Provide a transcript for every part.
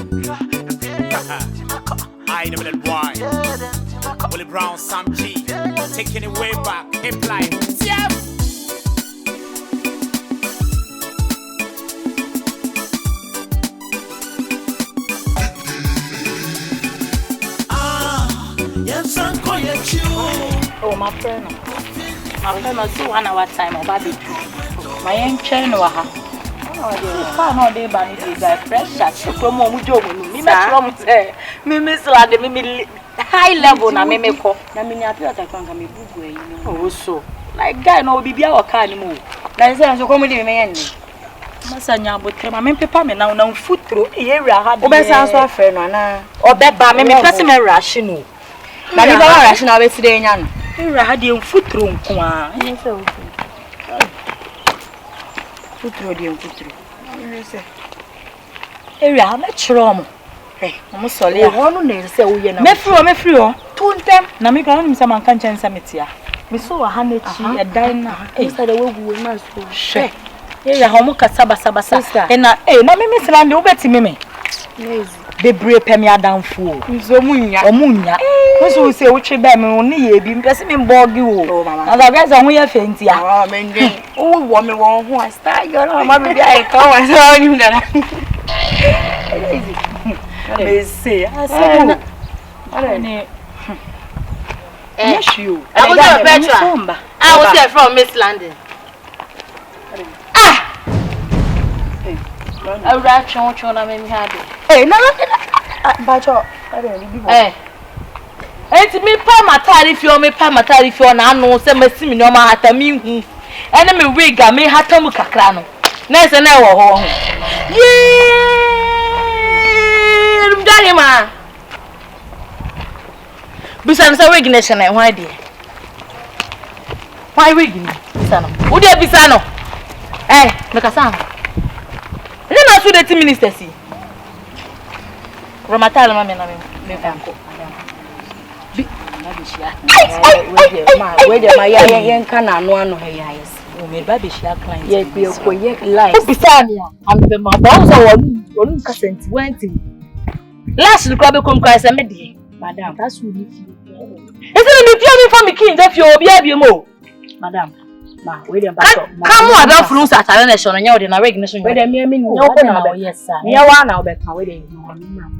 I know that boy. Willie Brown, Sam G. Taking it way back. Hip life. Yeah. Oh, my friend. My friend was so 1 hour time or baby. My young chain or her. Oh, they banning the pressure from Mojo. Me miss lad, me high level, na me ko. Na me appear at a conquer oh, so like guy no be our car anymore. Now, is so comedy me. Masanya but my men paper me now foot through area had Obesanso friend or beba me person me ration. Na me ba ration na be today nya no. Area had you foot through nko a. Foot through dey foot through. Area ha me chiro mo. Omo sole ya. Ho no na se wo ye na. Me free o. Tuntem na me kan nimsa man kan chensa metia. Me so wa ha na chi e dan na. Instead of wo we ma so. She. Yeah, how much sabasa. And na me slande ubeti me. Lazy. Bebre pe me adamfo. Nzo munya. Omunya. Nso se wo twe ba me oni ye bi mpese me mbogi wo. Na da bia za ho ye fenti a. Ah, me ndwen. Wo wo me won ho a star girl ma be bia e ka wa so ni na. Lazy. Me say, asabu. Ara ni. Yes you. I was a Petra. I was there from Miss London. I write chon na me had. Eh, no. Bacho. Enti me pa matari fi o na anu se masi mi no ma hata mi hu. Ene me wiga me hata mu kakra no. Na se na wo ho. Ye! Mdari ma. Bisa se wig na se na why dey. Why wig ni? Bisa no. Wo dey bisa no. Me kasa. Let us do the minister see. Romatal mama na me fanko. Where the my yen can anu he yes. O me ba be share client. Ye be ko ye life. Bisani am be ma ba so wonu kasenti wanti. Last the crab come cry say me dey. Madam, that's who need you. Is it me fear me for me king if you obi abio Madam. Ma, wait them back up. Come on, don't fluence at a nation and you're in a recognition. Wait them me no yes sir. Me one now be can wait them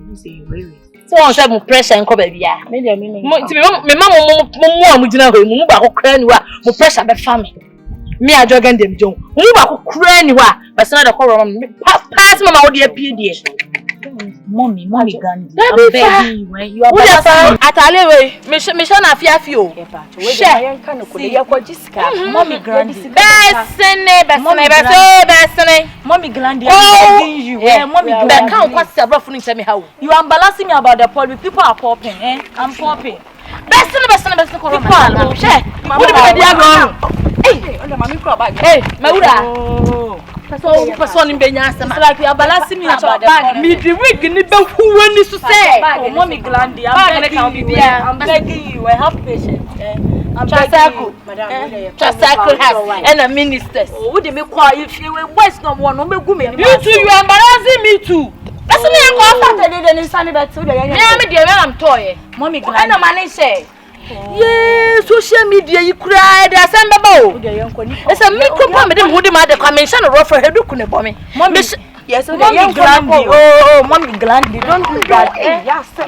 no say wait. So on say mo pressure nko ba bia. Me dem me. Me mama mo amugina ho mu ba ko kra ni wa mo pressure be fa me. Me ajogan dem jon. Mu ba ko kra ni wa be se na de ko ro me pass mama wo de apie die. Mommy Gandhi. I'm begging you when you are atale we me na afiafi o. Share kan ko de yakwa jiska. Mommy Gandhi. Besene. Mommy Gandhi, I'm begging you. Mommy Gandhi. Can kwase abrafo ni tell me how. You are embarrassing me about the poor people are popping, I'm popping. Besene ko ro ma. Share. Wo de be dia go. Hey, mommy cry back. Hey, Maura. Person in Benya, like you are embarrassing me about the bag. Me the wig ni be who when this to say. Oh, Mommy Gandhi, I'm begging you. I have patience. I'm Chasaku, Madam. Chasaku has and a minister. Oh, would you make quiet if you were west no one? No, me go me. You too, you are embarrassing me too. That's me. I'm going to do the sunny bed today. Yeah, me dear, I'm toy. Mommy Gandhi, I know money say. Yeah, social media you cried as I'm about. It's a micro problem who demand the commission of rough for her look on the bomb. Mommy, yes, Mommy Gandhi. Oh, Mommy Gandhi, don't do that. Yes, I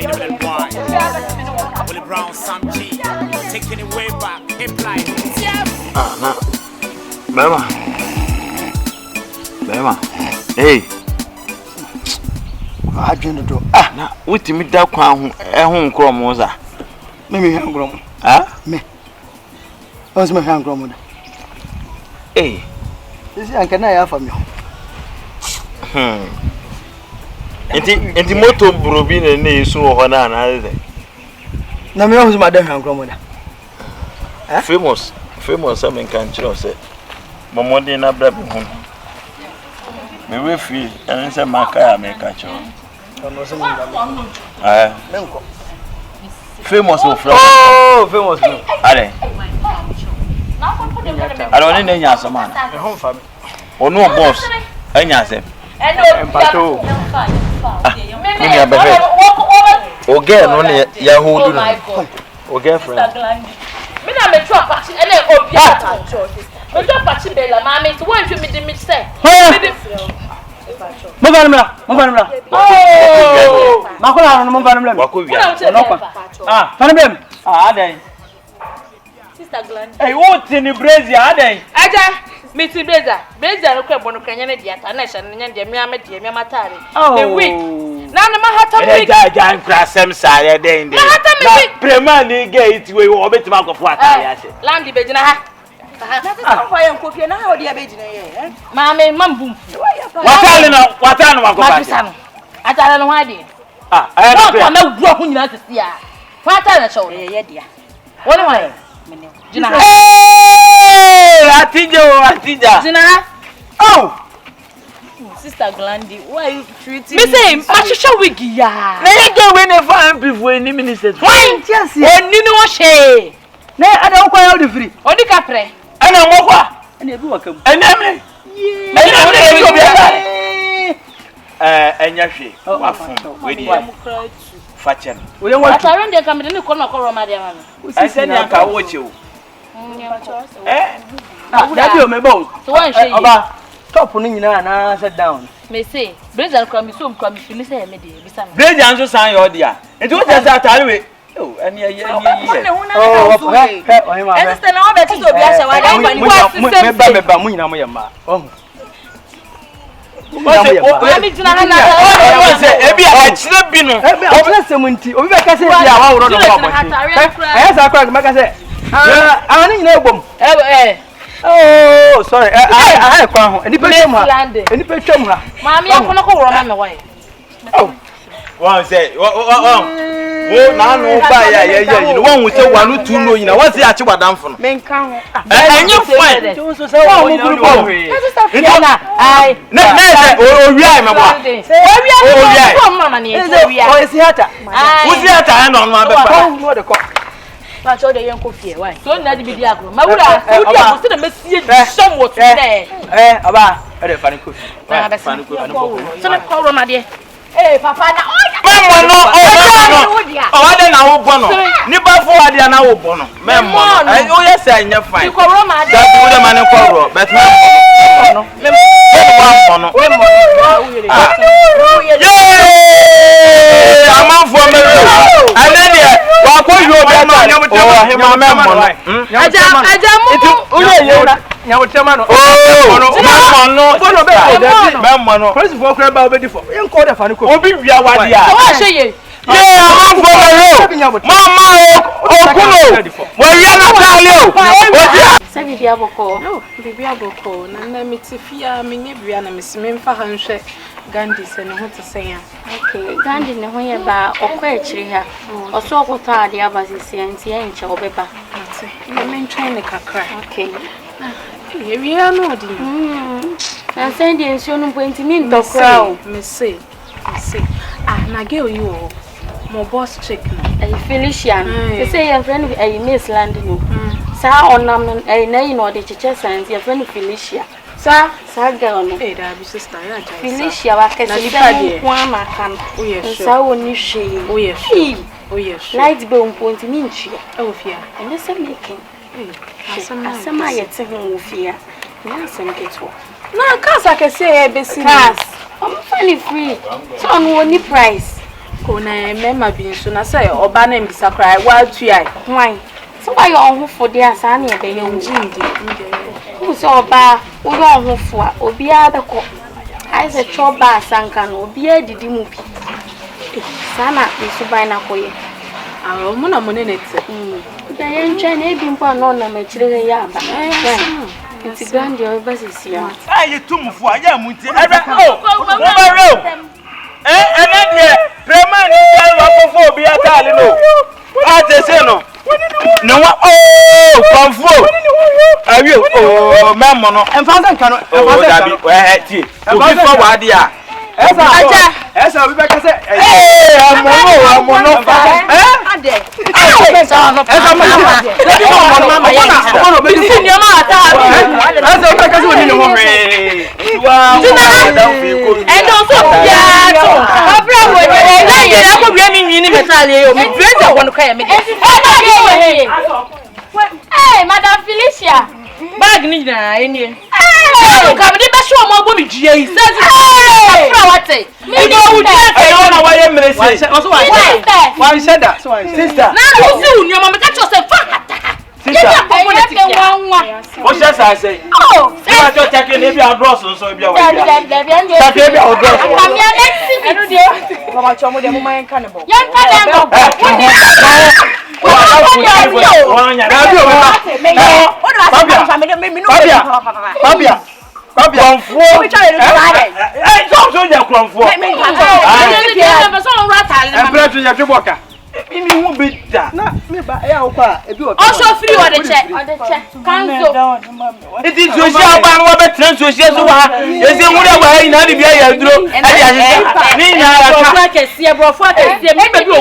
know that boy. Willie Brown, Sam G. Taking it way back. Hip life. Yeah. Bema. Hey. I joined the door. Na witimi da kwan ho ehun nkromo za. Me hwan nkromo. Me. Once me hwan nkromo da. Isi anka na ya fami. Enti moto brobi na esu ho na na ze. Na me ho ma da hwan nkromo da. Famous am kan chiro se. Momode na bra bi ho. Me we free and say maka ya me ka chiro. Famous of from. Oh, famous. Are. Alone ne nya asoma na. Me ho fa me. Ono boss. Anya asem. Empato. Me ya bebe. O girl no ne ya hold no. O girlfriend. Me na me try party ene obi ata church. Me try party bela mama so won twi me di me say. Mo va numra. Oh! Makola no mo va numra. Wako wia. Ah, fa numra. Ah, adan. Sister Glenn. Hey, what in the brazier adan? Aja, me ti blazer. Blazer no kwa bono kanya na dia ta na hye no nya dia me amade me matare. The week. Na na ma hata week. Ja krasem sare den de. Na hata me week. Prema ni gate we obetima akofo atare ase. Land be gina ha. Na sister ko ya nkofie na ha odi abegina ye. Mama mambum. Watano wako ba. Atare no ha de. Ah, I no kwa na wu ho nyina sisi a. Fa atare na show. Ye dia. Woni wa. Gina ha. Atija. Gina ha. Oh! Sister Glandy, why you treating Me say, machesha wigi ya. Na ye go we ne fa MP for any ministers. Why? Yes. Oni ni wo hye. Na ada ko ya odi free. Odi kapre. Ana mo kwa. Na ebi wakam. Enyamre. Enyamre e obi ata. Enya hwe. Wafom. We di. Fachen. O ye wa. Atare ndie kamede ni kono koro ma de ma me. Ase ni anka wo chewo. Daddy o me bo. So wan hye. Oba. Top no nyina na sit down. Me say, blazer kwa mi so kwa mi feel say me de bisa me. Brazier anso san yo dia. Enti wo just atare we. Oh, ani ye. Oh, he ma. Sister na wa be ti so bi ahye wa da kwa ni me ba mu nyina mo ye ma. Oh. Mami jina ha na. Oh, say ebi a chire bi no. Ebi a chire semunti. Obi be ka say bi a wa woro no kwa mo. Aya sa kwa ma ka say. Ani nyina ebom. Oh, sorry. I kwa ho. Eni pe twem ha. Eni pe twem ha. Mami akono ko woro ma me why. Oh. One say, wo na no ba ya ye no won say wanu tu no nyina wo say achi wadamfo no. Men kan ho. Enye fine. So say wo mu guru bo. Fiona, ai. Na say o wi ai me bo. O wi ai. Ko mama ni e wi ai. O esi hata. Wo si ata no no be pa. Ko no de ko. Ma cho de yen ko fie why? So na di bi di agro. Ma wura, odi agro se na mesie som wo today. Aba, e de fani ko. Fani ko. So na ko woro ma de. Papa na Memo no, o ade na wo bono. Ni ba fo ade na wo bono. Memo no. O yes anya fine. Ko woro ma de. Da bi wo de mane ko woro, but memo. Memo no. Amanfo mero. Ane de wa ko yo be ma nya mutema hema memo no. Aja mu. Ule ye na. Nya mutema no. Memo no. Bono be. Memo no. Police for kra ba obedi for. Yen ko de fani ko. Obi wia wade a. So wa hye ye. Amanfo mero. Mama okuno. Wa wia na tale o. Obi Sa bibi aboko. No, bibi aboko. Na na mitifia menye bia na mesime mfa ha nhwe Gandhi se ne ho tseya. Okay, Gandhi ne ho ye ba okwa ekiri ha. Oso okota ade abasisi enti enche obeba. Ate. Na mentwen ne kakra. Okay. Ye wia no di. Na send the ensure no point mi ntokra o. Me say. Ah, na girl you o. Mo boss chick no. Felician. They say your friend Miss Landing. Sa onam no na yi no de cheche sense your friend Felicia. Sa girl no. Da bi sister ya ja. Felicia wa kese se ko amaka. O ye sure. Sa woni hwe. O ye sure. O ye sure. Light be on point mi nchia. O fia. And this making. Asama yete ho ofia. Na asem keto. Na kasa kese e besi. Class. I'm fairly free. So on one price. Ko na mema bi nso na say oba na mbisa krai wa tuai. Why? So why you on who for there san e be you Njindi. who so oba wo yo on who for obi a be ko. I say choba asanka no obi a didi mu bi. Sana isu bai na koye. Ah, mo na mo ne nete. Da yen twa na ebi mpo no na machire ya aba. It's grand your basis ya. aye tumfo aya munti. Ebe wo ba re. Ene de prema ni ya wa kofo obi atale no. Ate se no. No wa konfo. Awi memo no. Enfanza nka no. Enfanza bi ti. Obi fo wade a. Esa obi be ka say amono. there. Hey, Madam Felicia. Bag ni na eni. Come dey be show mo go be dia yi. Say what? Me go I don't know why you say. Why said that? Sister. Na go see you mama catch yourself. Sister. What should I say? Oh, say I just take you be address so be away. Take you be address. Come here next week. Mama chomo de mama en kanebo. Yan kanebo. Also free or the check. Cancel. It is social ban what better social so ha. You say we dey na dey bia ya duro. E dey asese. Ni na ya ka. Brofo akese me be o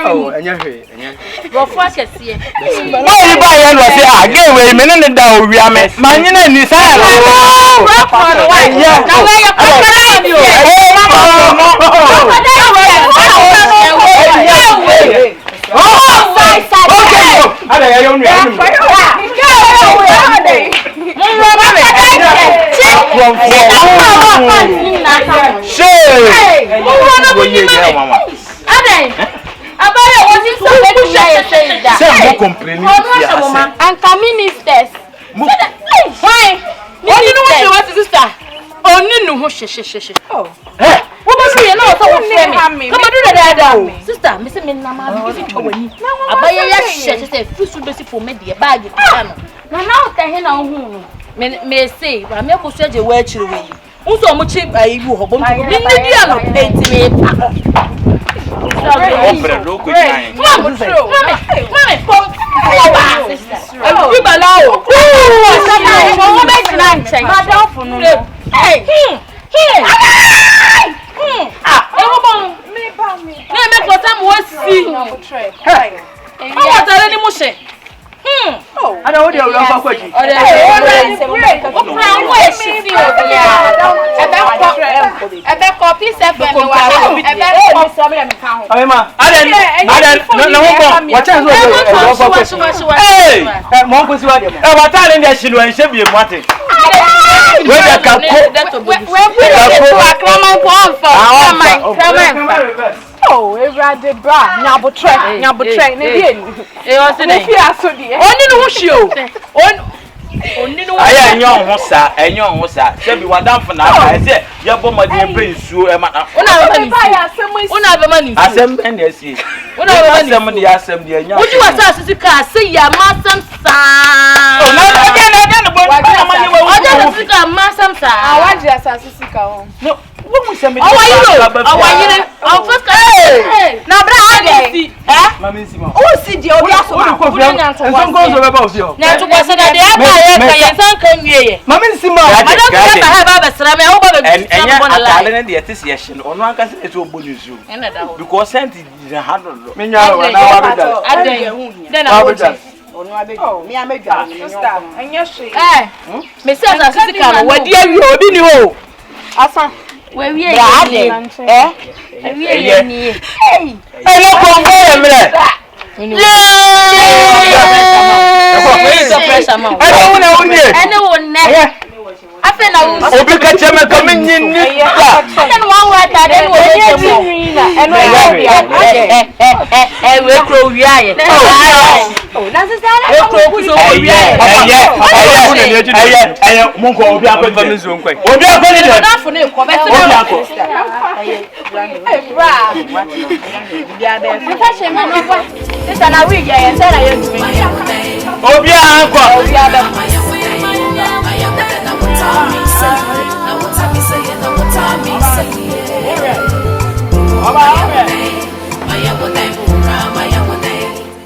Oh, enya hwe. brofo akese. Why you buy yan was say ah get we me ne da o wia me. Ma nyina ni sa ya. Na we ya kwara bi o. Sister, me say me na ma bi fi twani. Abaye ya hye say fisu besi for me de bag kuta no. Na na o tahe na ohu no. Me say, ba me ko so je wa akiri we yi. Unso mo chi ayi wu ho bom to. Ni dia no enti me pa. Open look with time. Mama, come. We balao. Madam for no. Hey. Na me ko tam wo si. Hey. O wa tare ni mo she. Ana wo de o lọ kwa ji. Ebe copy se fe me wa. Ame ma. Aden na ho ko. Wa cha so o Hey. Mo ko si wa de mo. E wa ta le nde shinu en she bi mu ate. We de ka Oh, everybody bra, nyabotre, ne die ni. O se Ne fi aso die. Oni no hwio. Oni no. Aya enyo ho sa. Se bi wadamfo na aba se ye bo made pe nsuo e ma na. Una be mani. Asem en dey see. Una be mani. Asem dey asem dey enya. Oji wasa asisi ka se ya masam sa. Oh, na no bo mani we. Oja asisi ka masam sa. Awaji asasi ka o. No, wo mu se me. Awayire. First Na bra ade. Mama si ma. O si die obi aso ma. Ko fi. Enso ko so be ba o fi o. na to kwase da de aba ye ka ye san kan wiye. Mama si ma. Madam ka ba ha ba besra me wo ba be enya atale ne de yete se ye hye no ono anka se eto ogbo nsuo. Ena da ho. Because sent is 100. Me nya wa na wa be da. Aden. Den na wo che. Onu abegwa. Mi amegwa. Sister, enye she. Me se asasi ka no wadi awi obi ni ho. Asa. We wiye Ade. wiye ni. Hey. E no kongo ye mre. Ene wo ne. Afa na wo. Obi ka cheme ka menyin ni. Ene no wan wa ta de wo ye mo. Eno ya. We kro wi aye. Na sisa na We kro ku so wi aye. Eye monko obi akwa mi zo nkwe. Obi akwa ni de. Na fo ne ko be Obi akwa. Bra. Nka she me no kwa. Sisa na wi ye ye se na ye tumi. Obi akwa. Obi ada.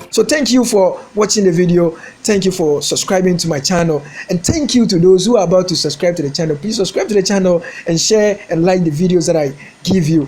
So thank you for watching the video. Thank you for subscribing to my channel. And thank you to those who are about to subscribe to the channel. Please subscribe to the channel and share and like the videos that I give you.